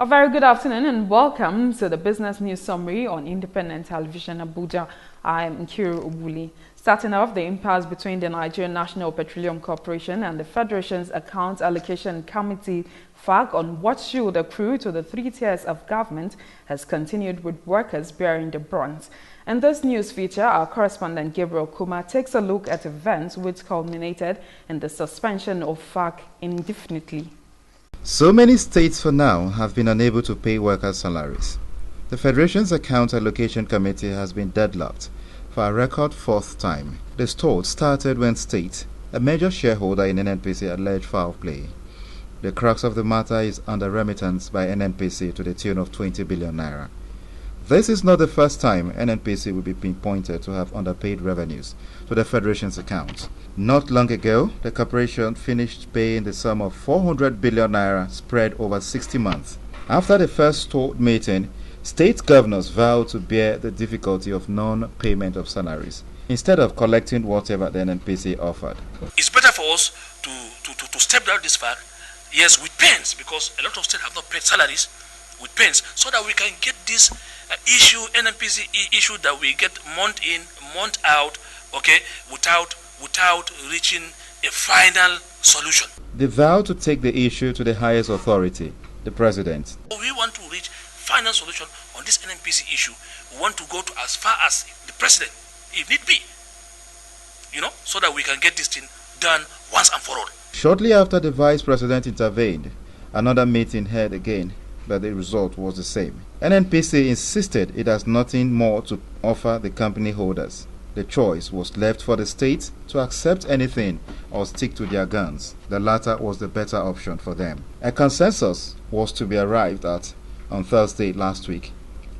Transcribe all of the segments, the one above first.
A very good afternoon and welcome to the Business News Summary on Independent Television Abuja. I am Nkiru Ubuli. Starting off, the impasse between the Nigerian National Petroleum Corporation and the Federation's Account Allocation Committee FAC on what should accrue to the three tiers of government has continued, with workers bearing the brunt. In this news feature, our correspondent Gabriel Kuma takes a look at events which culminated in the suspension of FAC indefinitely. So many states for now have been unable to pay workers' salaries. The Federation's Account Allocation Committee has been deadlocked for a record fourth time. The stall started when State, a major shareholder in NNPC, alleged foul play. The crux of the matter is under remittance by NNPC to the tune of 20 billion naira. This is not the first time NNPC will be pinpointed to have underpaid revenues to the Federation's account. Not long ago, the corporation finished paying the sum of 400 billion naira spread over 60 months. After the first stalled meeting, state governors vowed to bear the difficulty of non-payment of salaries instead of collecting whatever the NNPC offered. It's better for us to step down this fact, yes, with pains, because a lot of states have not paid salaries with pains, so that we can get this issue, NNPC issue, that we get month in, month out, okay, without reaching a final solution. They vowed to take the issue to the highest authority, the president. We want to reach final solution on this NNPC issue. We want to go to as far as the president, if need be, so that we can get this thing done once and for all. Shortly after the vice president intervened, another meeting held again, but the result was the same. NNPC insisted it has nothing more to offer the company holders. The choice was left for the state to accept anything or stick to their guns. The latter was the better option for them. A consensus was to be arrived at on Thursday last week.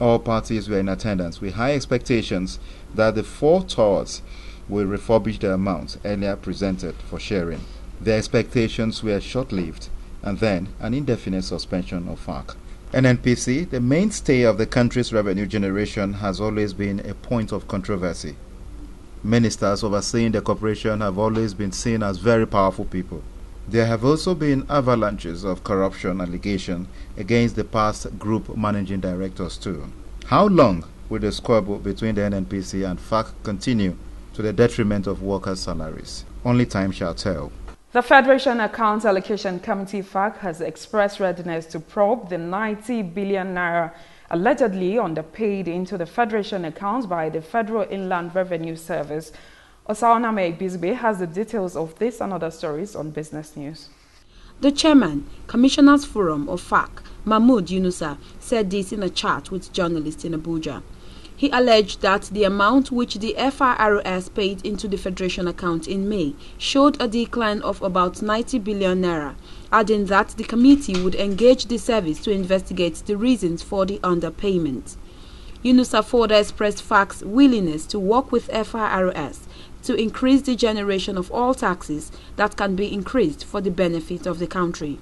All parties were in attendance with high expectations that the four towers will refurbish the amount earlier presented for sharing. The expectations were short-lived, and then an indefinite suspension of FAC. NNPC, the mainstay of the country's revenue generation, has always been a point of controversy. Ministers overseeing the corporation have always been seen as very powerful people. There have also been avalanches of corruption allegations against the past group managing directors too. How long will the squabble between the NNPC and FAC continue to the detriment of workers' salaries? Only time shall tell. The Federation Account Allocation Committee FAC has expressed readiness to probe the 90 billion naira allegedly underpaid into the Federation accounts by the Federal Inland Revenue Service. Osaoname Bizbe has the details of this and other stories on Business News. The chairman, Commissioners Forum of FAC, Mahmood Yunusa, said this in a chat with journalists in Abuja. He alleged that the amount which the FIRS paid into the Federation account in May showed a decline of about 90 billion naira, adding that the committee would engage the service to investigate the reasons for the underpayment. Yunusa further expressed FAC's willingness to work with FIRS to increase the generation of all taxes that can be increased for the benefit of the country.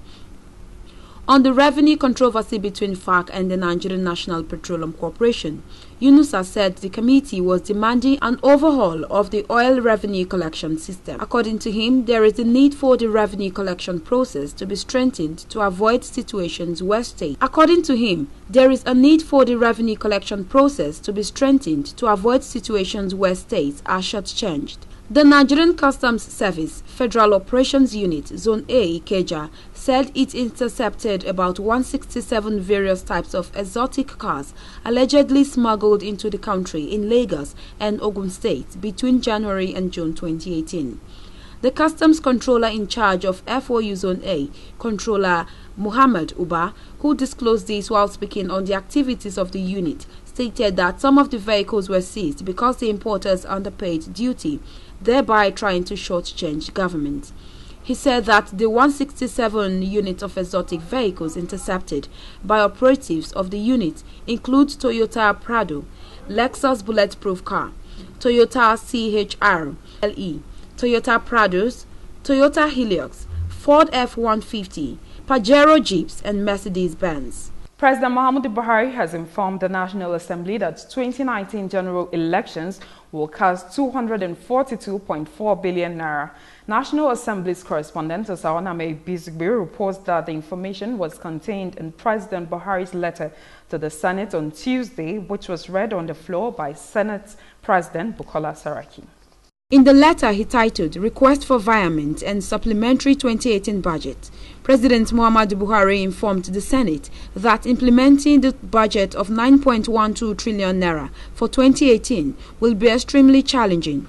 On the revenue controversy between FAC and the Nigerian National Petroleum Corporation, Yunusa said the committee was demanding an overhaul of the oil revenue collection system. According to him, there is a need for the revenue collection process to be strengthened to avoid situations where states. According to him, there is a need for the revenue collection process to be strengthened to avoid situations where states are shortchanged. The Nigerian Customs Service Federal Operations Unit Zone A Ikeja said it intercepted about 167 various types of exotic cars allegedly smuggled into the country in Lagos and Ogun states between January and June 2018. The customs controller in charge of FOU Zone A, Controller Muhammad Uba, who disclosed this while speaking on the activities of the unit, stated that some of the vehicles were seized because the importers underpaid duty, thereby trying to shortchange government. He said that the 167 units of exotic vehicles intercepted by operatives of the unit include Toyota Prado, Lexus Bulletproof Car, Toyota CHR LE, Toyota Prados, Toyota Hilux, Ford F-150, Pajero Jeeps and Mercedes-Benz. President Muhammadu Buhari has informed the National Assembly that 2019 general elections will cost 242.4 billion naira. National Assembly's correspondent Osaoname Bizigbe reports that the information was contained in President Buhari's letter to the Senate on Tuesday, which was read on the floor by Senate President Bukola Saraki. In the letter he titled Request for Virement and Supplementary 2018 Budget, President Muhammadu Buhari informed the Senate that implementing the budget of 9.12 trillion naira for 2018 will be extremely challenging.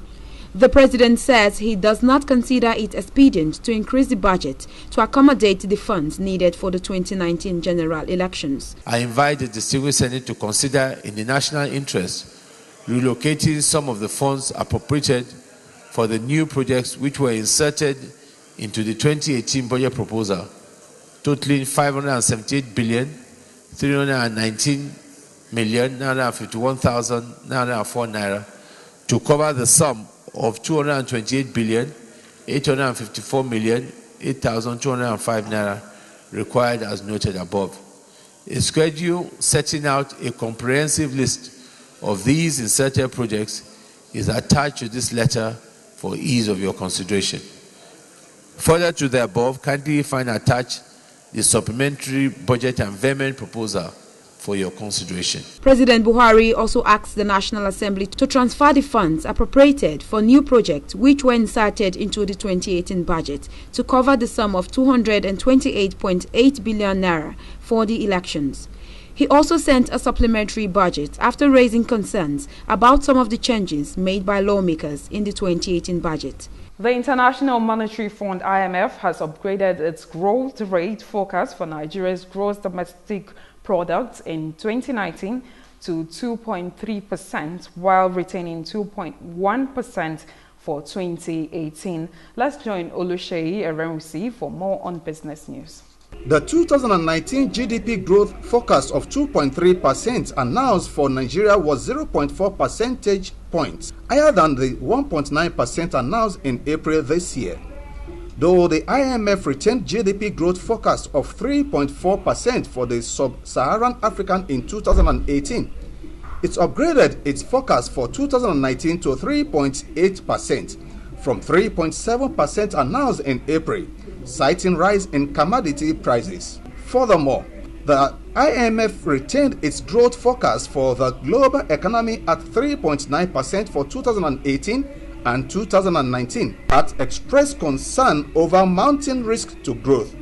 The president says he does not consider it expedient to increase the budget to accommodate the funds needed for the 2019 general elections. I invite the distinguished Senate to consider, in the national interest, relocating some of the funds appropriated for the new projects which were inserted into the 2018 budget proposal, totaling 578 billion 319 million 951,904 naira, to cover the sum of 228 billion 854 million 8,205 naira required as noted above. A schedule setting out a comprehensive list of these inserted projects is attached to this letter for ease of your consideration. Further to the above, kindly find attached the supplementary budget and virement proposal for your consideration. President Buhari also asked the National Assembly to transfer the funds appropriated for new projects which were inserted into the 2018 budget to cover the sum of 228.8 billion naira for the elections. He also sent a supplementary budget after raising concerns about some of the changes made by lawmakers in the 2018 budget. The International Monetary Fund (IMF) has upgraded its growth rate forecast for Nigeria's gross domestic product in 2019 to 2.3%, while retaining 2.1% for 2018. Let's join Oluseyi Erenwusi for more on business news. The 2019 GDP growth forecast of 2.3% announced for Nigeria was 0.4 percentage points higher than the 1.9% announced in April this year. Though the IMF retained GDP growth forecast of 3.4% for the sub-Saharan African in 2018, it upgraded its forecast for 2019 to 3.8% from 3.7% announced in April, citing rise in commodity prices. Furthermore, the IMF retained its growth forecast for the global economy at 3.9% for 2018 and 2019, but expressed concern over mounting risk to growth,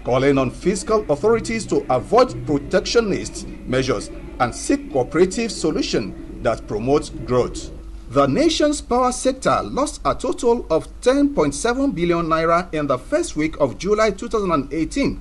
calling on fiscal authorities to avoid protectionist measures and seek cooperative solutions that promote growth. The nation's power sector lost a total of 10.7 billion naira in the first week of July 2018,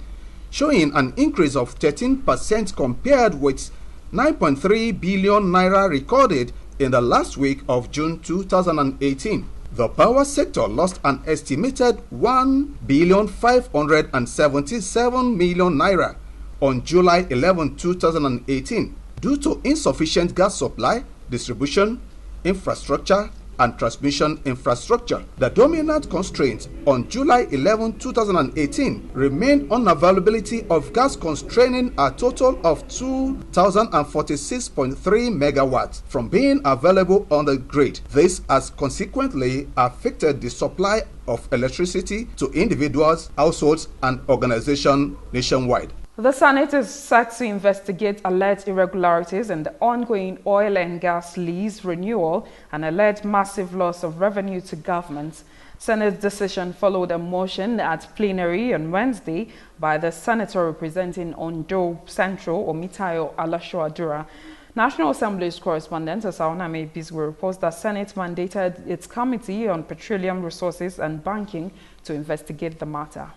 showing an increase of 13% compared with 9.3 billion naira recorded in the last week of June 2018. The power sector lost an estimated 1,577 million naira on July 11, 2018 due to insufficient gas supply, distribution, infrastructure, and transmission infrastructure. The dominant constraint on July 11, 2018 remained unavailability of gas, constraining a total of 2,046.3 megawatts from being available on the grid. This has consequently affected the supply of electricity to individuals, households, and organizations nationwide. The Senate is set to investigate alleged irregularities in the ongoing oil and gas lease renewal and alleged massive loss of revenue to government. Senate's decision followed a motion at plenary on Wednesday by the senator representing Ondo Central, Omitayo Alashuadura. National Assembly's correspondent Osaoname Bizigbe reports that Senate mandated its Committee on Petroleum Resources and Banking to investigate the matter.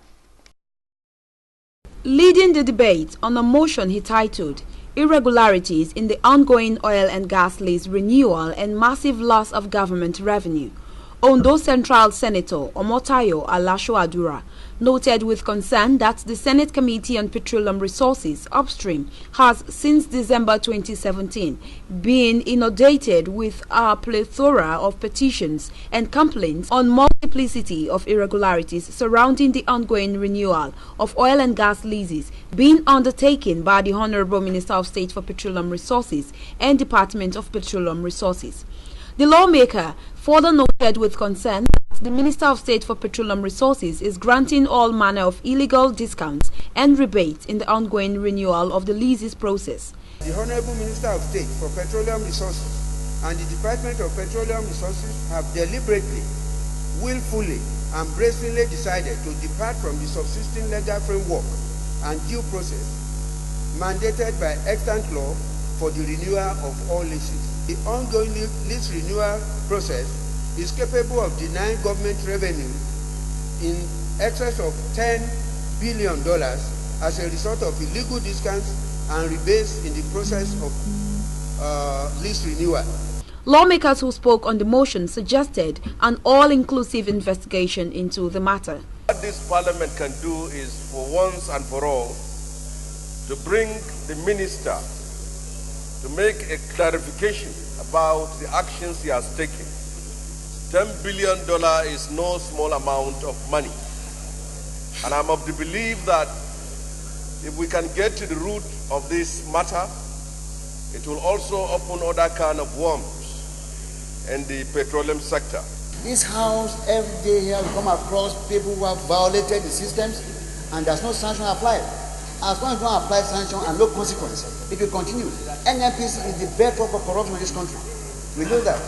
Leading the debate on a motion he titled Irregularities in the Ongoing Oil and Gas Lease Renewal and Massive Loss of Government Revenue, Ondo Central Senator Omotayo Alashuadura noted with concern that the Senate Committee on Petroleum Resources upstream has since December 2017 been inundated with a plethora of petitions and complaints on multiplicity of irregularities surrounding the ongoing renewal of oil and gas leases being undertaken by the Honorable Minister of State for Petroleum Resources and Department of Petroleum Resources. The lawmaker further noted with concern that the Minister of State for Petroleum Resources is granting all manner of illegal discounts and rebates in the ongoing renewal of the leases process. The Honorable Minister of State for Petroleum Resources and the Department of Petroleum Resources have deliberately, willfully, and brazenly decided to depart from the subsisting legal framework and due process mandated by extant law for the renewal of all leases. The ongoing lease renewal process is capable of denying government revenue in excess of $10 billion as a result of illegal discounts and rebates in the process of lease renewal. Lawmakers who spoke on the motion suggested an all-inclusive investigation into the matter. What this parliament can do is, for once and for all, to bring the minister to make a clarification about the actions he has taken. $10 billion is no small amount of money. And I'm of the belief that if we can get to the root of this matter, it will also open other kind of worms in the petroleum sector. This house, every day here we come across people who have violated the systems and there's no sanction applied. As long as you don't apply sanction and no consequence, it will continue. NNPC is the bedrock of corruption in this country. We know that.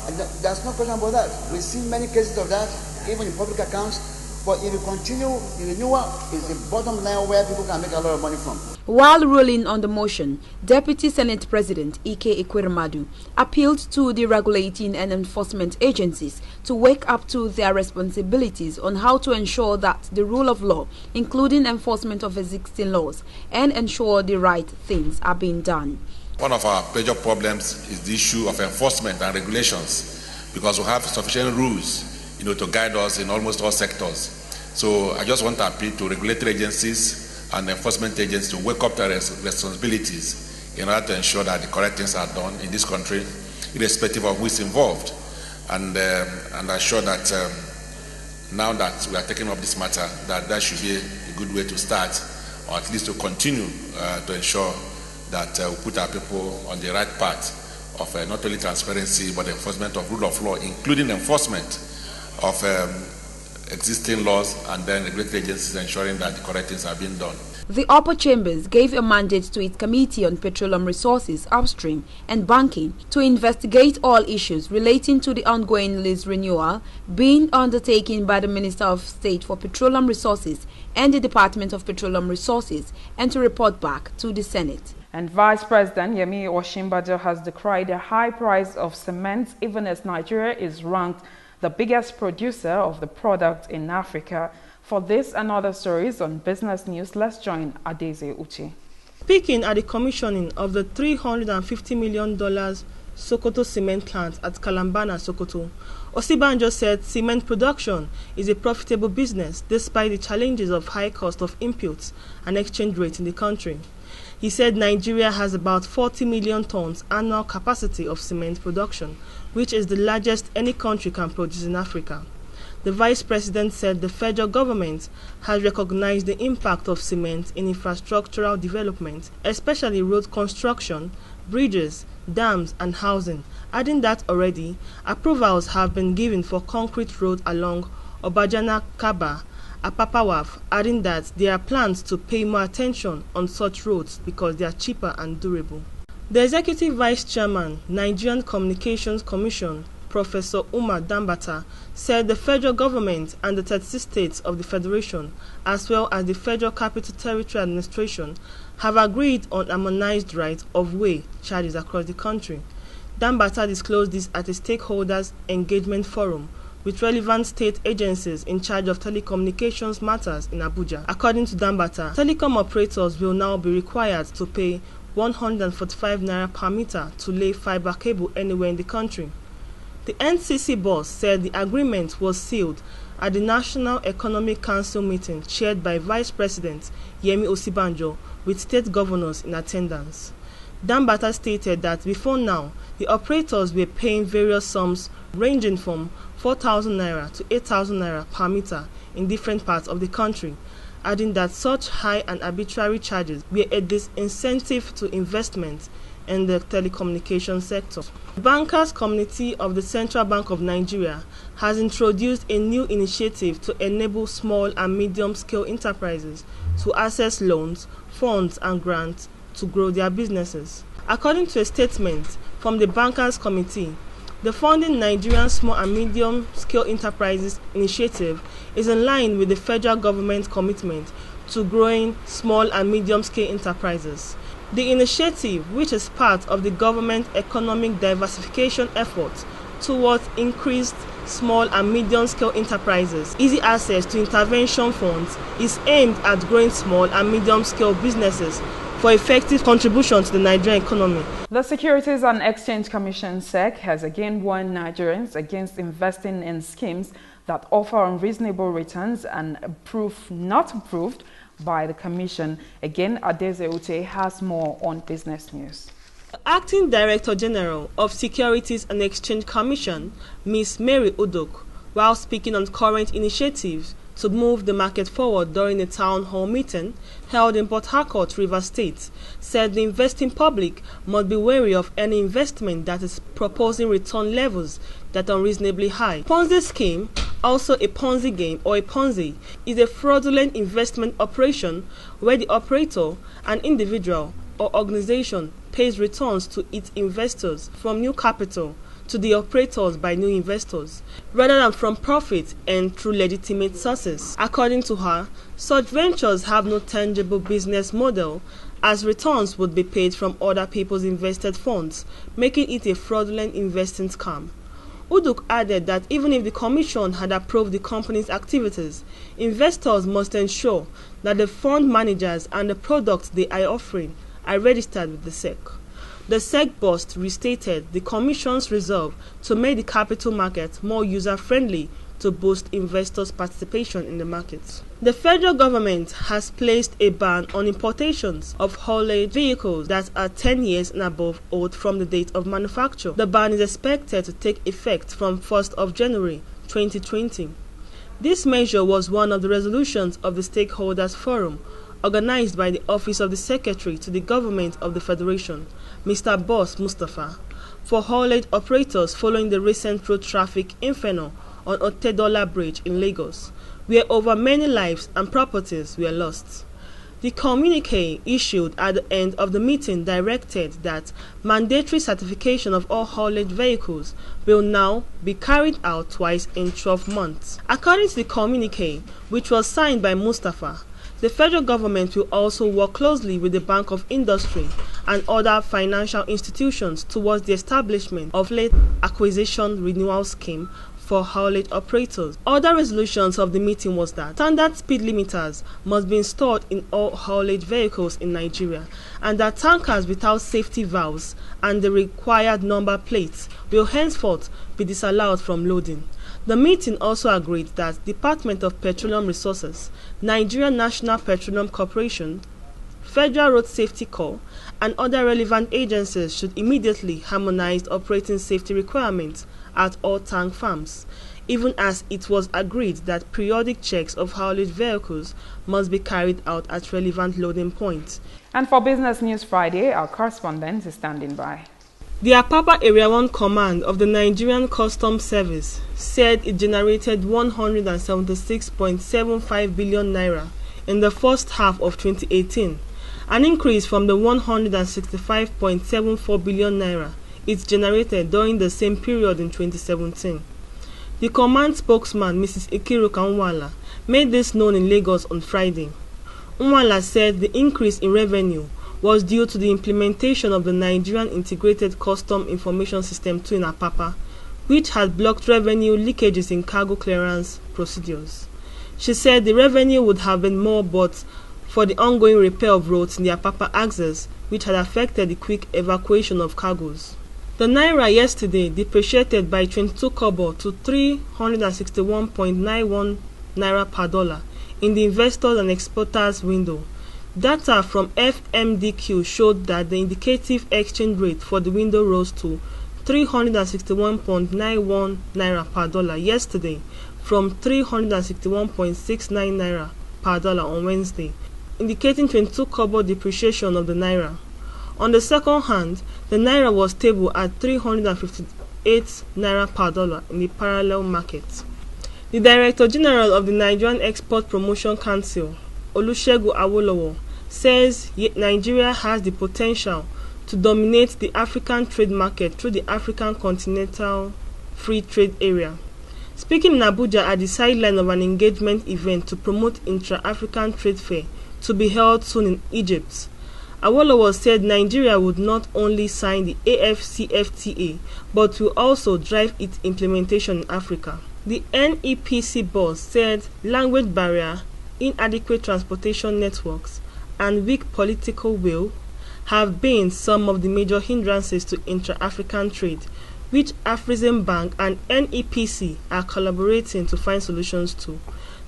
And there's no question about that. We've seen many cases of that, even in public accounts. But if you continue, the renewal is the bottom line where people can make a lot of money from. While ruling on the motion, Deputy Senate President Ike Ekweremadu appealed to the regulating and enforcement agencies to wake up to their responsibilities on how to ensure that the rule of law, including enforcement of existing laws, and ensure the right things are being done. One of our major problems is the issue of enforcement and regulations, because we have sufficient rules, to guide us in almost all sectors. So I just want to appeal to regulatory agencies and enforcement agencies to wake up to their responsibilities in order to ensure that the correct things are done in this country, irrespective of who is involved. And I'm sure that now that we are taking up this matter, that should be a good way to start, or at least to continue to ensure that we put our people on the right path of not only transparency, but enforcement of rule of law, including enforcement of existing laws, and then regulatory agencies ensuring that the correct things are being done. The upper chambers gave a mandate to its Committee on Petroleum Resources, Upstream and Banking to investigate all issues relating to the ongoing lease renewal being undertaken by the Minister of State for Petroleum Resources and the Department of Petroleum Resources, and to report back to the Senate. And Vice President Yemi Osinbajo has decried the high price of cement, even as Nigeria is ranked the biggest producer of the product in Africa. For this and other stories on Business News, let's join Adeze Uche. Speaking at the commissioning of the $350 million Sokoto cement plant at Kalambana, Sokoto, Osinbajo said cement production is a profitable business despite the challenges of high cost of inputs and exchange rate in the country. He said Nigeria has about 40 million tons annual capacity of cement production, which is the largest any country can produce in Africa. The Vice President said the federal government has recognized the impact of cement in infrastructural development, especially road construction, bridges, dams and housing, adding that already approvals have been given for concrete road along Obajana-Kaba, Apapawaf, adding that there are plans to pay more attention on such roads because they are cheaper and durable. The Executive Vice Chairman, Nigerian Communications Commission, Professor Umar Dambata, said the federal government and the 36 states of the Federation, as well as the Federal Capital Territory Administration, have agreed on harmonized right of way charges across the country. Dambata disclosed this at a stakeholders engagement forum with relevant state agencies in charge of telecommunications matters in Abuja. According to Dambata, telecom operators will now be required to pay 145 naira per meter to lay fiber cable anywhere in the country. The NCC boss said the agreement was sealed at the National Economic Council meeting chaired by Vice President Yemi Osinbajo with state governors in attendance. Dambata stated that before now, the operators were paying various sums ranging from 4,000 naira to 8,000 naira per meter in different parts of the country, adding that such high and arbitrary charges were a disincentive to investment in the telecommunications sector. The Bankers Committee of the Central Bank of Nigeria has introduced a new initiative to enable small and medium-scale enterprises to access loans, funds and grants to grow their businesses. According to a statement from the Bankers Committee, the Funding Nigerian Small and Medium-Scale Enterprises Initiative is in line with the federal government's commitment to growing small and medium-scale enterprises. The initiative, which is part of the government economic diversification efforts towards increased small and medium-scale enterprises, easy access to intervention funds, is aimed at growing small and medium-scale businesses for effective contribution to the Nigerian economy. The Securities and Exchange Commission (SEC) has again warned Nigerians against investing in schemes that offer unreasonable returns and proof not approved by the Commission. Again, Adeze Ute has more on Business News. The Acting Director General of Securities and Exchange Commission, Ms. Mary Udok, while speaking on current initiatives to move the market forward during a town hall meeting held in Port Harcourt, Rivers State, said the investing public must be wary of any investment that is proposing return levels that are unreasonably high. Ponzi scheme, also a Ponzi game or a Ponzi, is a fraudulent investment operation where the operator, an individual or organization, pays returns to its investors from new capital to the operators by new investors, rather than from profit and through legitimate sources. According to her, such ventures have no tangible business model, as returns would be paid from other people's invested funds, making it a fraudulent investing scam. Uduk added that even if the Commission had approved the company's activities, investors must ensure that the fund managers and the products they are offering are registered with the SEC. The SEC boss restated the Commission's resolve to make the capital market more user-friendly to boost investors' participation in the market. The federal government has placed a ban on importations of haulage vehicles that are 10 years and above old from the date of manufacture. The ban is expected to take effect from 1st of January 2020. This measure was one of the resolutions of the Stakeholders Forum, organized by the Office of the Secretary to the Government of the Federation, Mr. Boss Mustafa, for haulage operators following the recent road traffic inferno on Otedola Bridge in Lagos, where over many lives and properties were lost. The communique issued at the end of the meeting directed that mandatory certification of all haulage vehicles will now be carried out twice in 12 months. According to the communique, which was signed by Mustafa, the federal government will also work closely with the Bank of Industry and other financial institutions towards the establishment of late acquisition renewal scheme for haulage operators. Other resolutions of the meeting was that standard speed limiters must be installed in all haulage vehicles in Nigeria, and that tankers without safety valves and the required number plates will henceforth be disallowed from loading. The meeting also agreed that Department of Petroleum Resources, Nigerian National Petroleum Corporation, Federal Road Safety Corps, and other relevant agencies should immediately harmonize operating safety requirements at all tank farms, even as it was agreed that periodic checks of haulage vehicles must be carried out at relevant loading points. And for Business News Friday, our correspondent is standing by. The Apapa Area 1 Command of the Nigerian Customs Service said it generated 176.75 billion naira in the first half of 2018, an increase from the 165.74 billion naira it generated during the same period in 2017. The command spokesman, Mrs. Ikiruka Nwala, made this known in Lagos on Friday. Nwala said the increase in revenue was due to the implementation of the Nigerian Integrated Custom Information System 2 in Apapa, which had blocked revenue leakages in cargo clearance procedures. She said the revenue would have been more but for the ongoing repair of roads in the Apapa axis, which had affected the quick evacuation of cargoes. The Naira yesterday depreciated by 22 kobo to 361.91 Naira per dollar in the investors and exporters window. Data from FMDQ showed that the indicative exchange rate for the window rose to 361.91 Naira per dollar yesterday from 361.69 Naira per dollar on Wednesday, indicating 22 kobo depreciation of the Naira. On the second hand, the naira was stable at 358 naira per dollar in the parallel market. The Director General of the Nigerian Export Promotion Council, Olusegun Awolowo, says Nigeria has the potential to dominate the African trade market through the African Continental Free Trade Area. Speaking in Abuja at the sideline of an engagement event to promote intra-African trade fair to be held soon in Egypt, Awolowo said Nigeria would not only sign the AfCFTA but will also drive its implementation in Africa. The NEPC boss said language barrier, inadequate transportation networks, and weak political will have been some of the major hindrances to intra-African trade, which Afreximbank and NEPC are collaborating to find solutions to.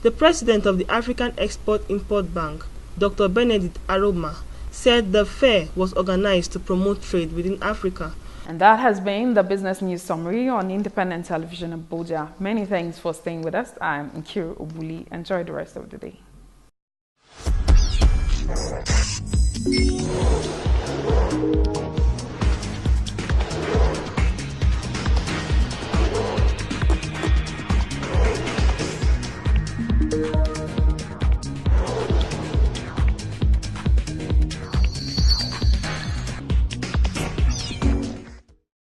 The president of the African Export-Import Bank, Dr. Benedict Aroma, said the fair was organized to promote trade within Africa. And that has been the business news summary on Independent Television Abuja. Many thanks for staying with us. I'm Nkiru Obuli. Enjoy the rest of the day.